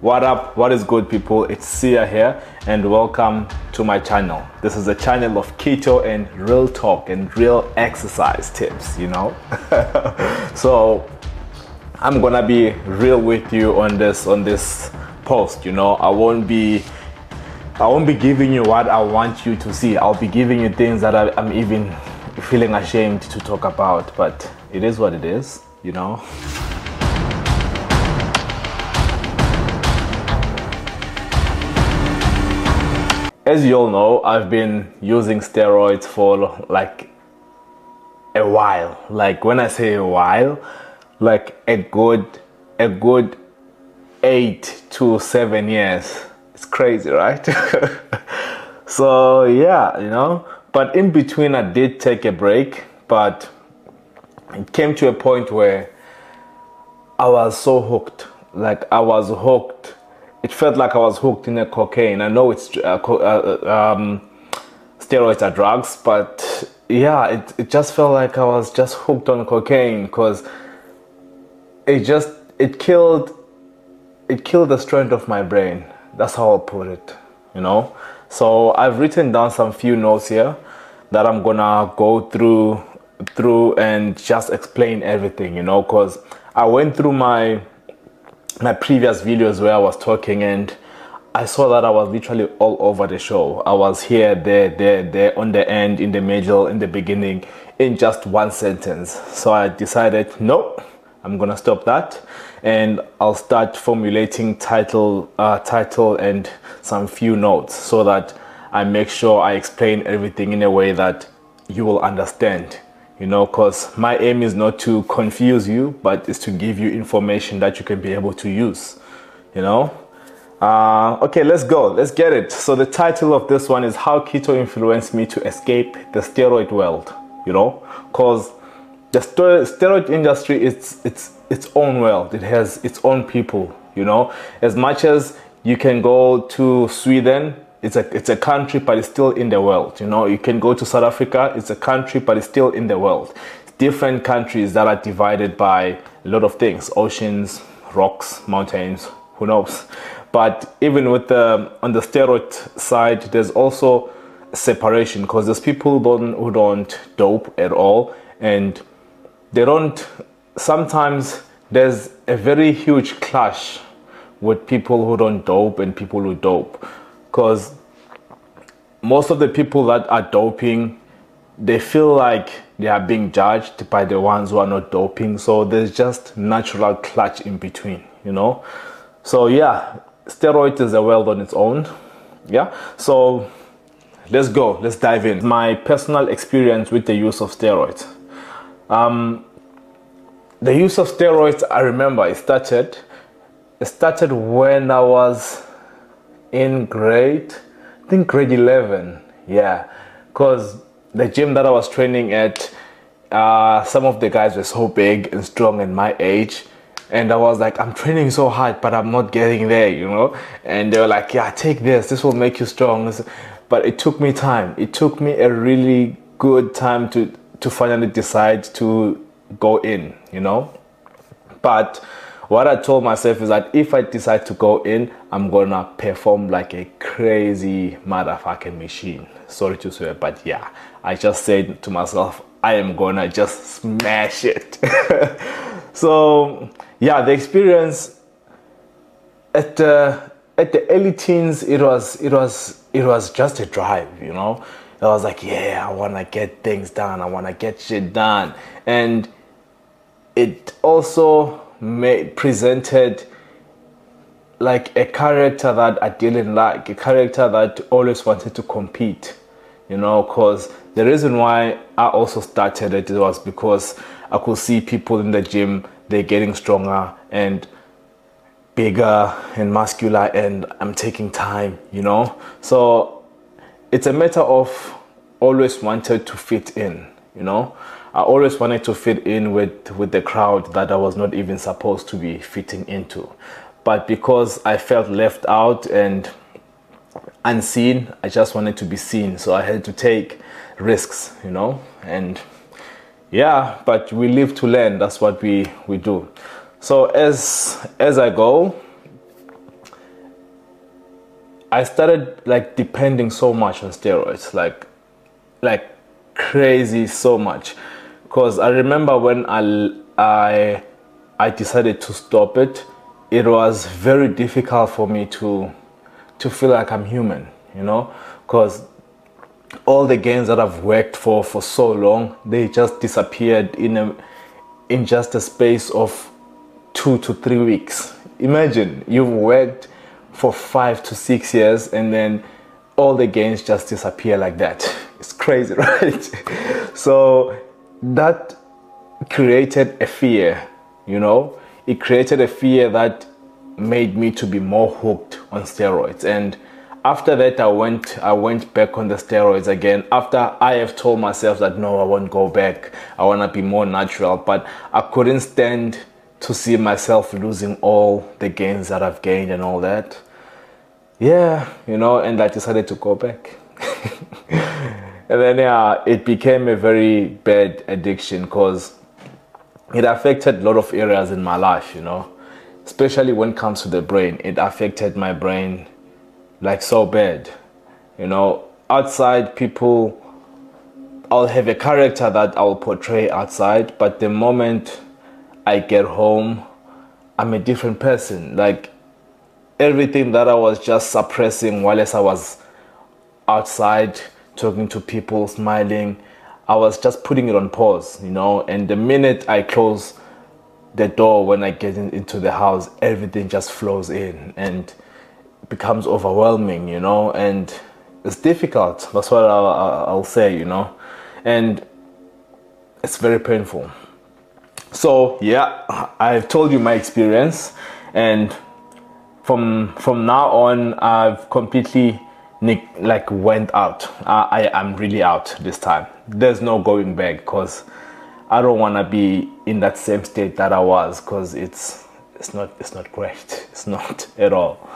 What up? What is good, people? It's Sia here, and welcome to my channel. This is a channel of keto and real talk and real exercise tips, you know. So I'm gonna be real with you on this post, you know. I won't be giving you what I want you to see. I'll be giving you things that I'm even feeling ashamed to talk about, but it is what it is, you know. As you all know, I've been using steroids for like a while. Like when I say a while, like a good 8 to 7 years. It's crazy, right? So yeah, you know, but in between I did take a break, but it came to a point where I was so hooked. Like I was hooked. It felt like I was hooked in a cocaine. I know it's steroids are drugs, but yeah, it just felt like I was just hooked on cocaine, because it killed the strength of my brain. That's how I'll put it, you know. So I've written down some few notes here that I'm gonna go through and just explain everything, you know, because I went through my previous videos where I was talking, and I saw that I was literally all over the show. I was here, there, on the end, in the middle, in the beginning, in just one sentence. So I decided, nope, I'm gonna stop that, and I'll start formulating title and some few notes, so that I make sure I explain everything in a way that you will understand. You know, because my aim is not to confuse you, but it's to give you information that you can be able to use, you know. Okay, let's go. Let's get it. So the title of this one is How Keto Influenced Me to Escape the Steroid World, you know, because the steroid industry is its own world. It has its own people, you know. As much as you can go to Sweden, it's a country, but it's still in the world, you know. You can go to South Africa, it's a country, but it's still in the world. Different countries that are divided by a lot of things: oceans, rocks, mountains, who knows. But even with on the steroid side, there's also separation, because there's people who don't dope at all, and they don't. Sometimes there's a very huge clash with people who don't dope and people who dope. Because most of the people that are doping, they feel like they are being judged by the ones who are not doping. So there's just natural clash in between, you know. So yeah, steroids is a world on its own. Yeah, so let's go. Let's dive in. My personal experience with the use of steroids. The use of steroids, I remember it started when I was in grade 11, yeah, because the gym that I was training at, some of the guys were so big and strong in my age, and I was like, I'm training so hard, but I'm not getting there, you know. And they were like, yeah, take this will make you strong. But it took me time. It took me a really good time to finally decide to go in, you know. But what I told myself is that if I decide to go in, I'm gonna perform like a crazy motherfucking machine. Sorry to swear, but yeah, I just said to myself, I am gonna just smash it. So yeah, the experience at the early teens, it was just a drive, you know. I was like, yeah, I wanna get things done. I wanna get shit done, and it also presented like a character that I didn't like, a character that always wanted to compete, you know. Because the reason why I also started it was because I could see people in the gym, they're getting stronger and bigger and muscular, and I'm taking time, you know. So it's a matter of always wanted to fit in, you know. I always wanted to fit in with the crowd that I was not even supposed to be fitting into. But because I felt left out and unseen, I just wanted to be seen. So I had to take risks, you know. And yeah, but we live to learn. That's what we do. So as I go, I started like depending so much on steroids, like crazy so much. Because I remember when I decided to stop it, it was very difficult for me to feel like I'm human, you know, because all the gains that I've worked for so long, they just disappeared in just a space of 2 to 3 weeks. Imagine you've worked for 5 to 6 years and then all the gains just disappear like that. It's crazy, right? So that created a fear, you know. It created a fear that made me to be more hooked on steroids. And after that, I went back on the steroids again, after I have told myself that no, I won't go back, I want to be more natural. But I couldn't stand to see myself losing all the gains that I've gained and all that. Yeah, you know, and I decided to go back. And then yeah, it became a very bad addiction because it affected a lot of areas in my life, you know, especially when it comes to the brain. It affected my brain like so bad, you know. Outside people, I'll have a character that I'll portray outside, but the moment I get home, I'm a different person. Like everything that I was just suppressing while I was outside talking to people, smiling, I was just putting it on pause, you know. And the minute I close the door, when I get into the house, everything just flows in and becomes overwhelming, you know. And it's difficult, that's what I'll say, you know. And it's very painful. So yeah, I've told you my experience, and from now on, I've completely like went out. I am really out this time. There's no going back, because I don't want to be in that same state that I was, because it's not great. It's not at all.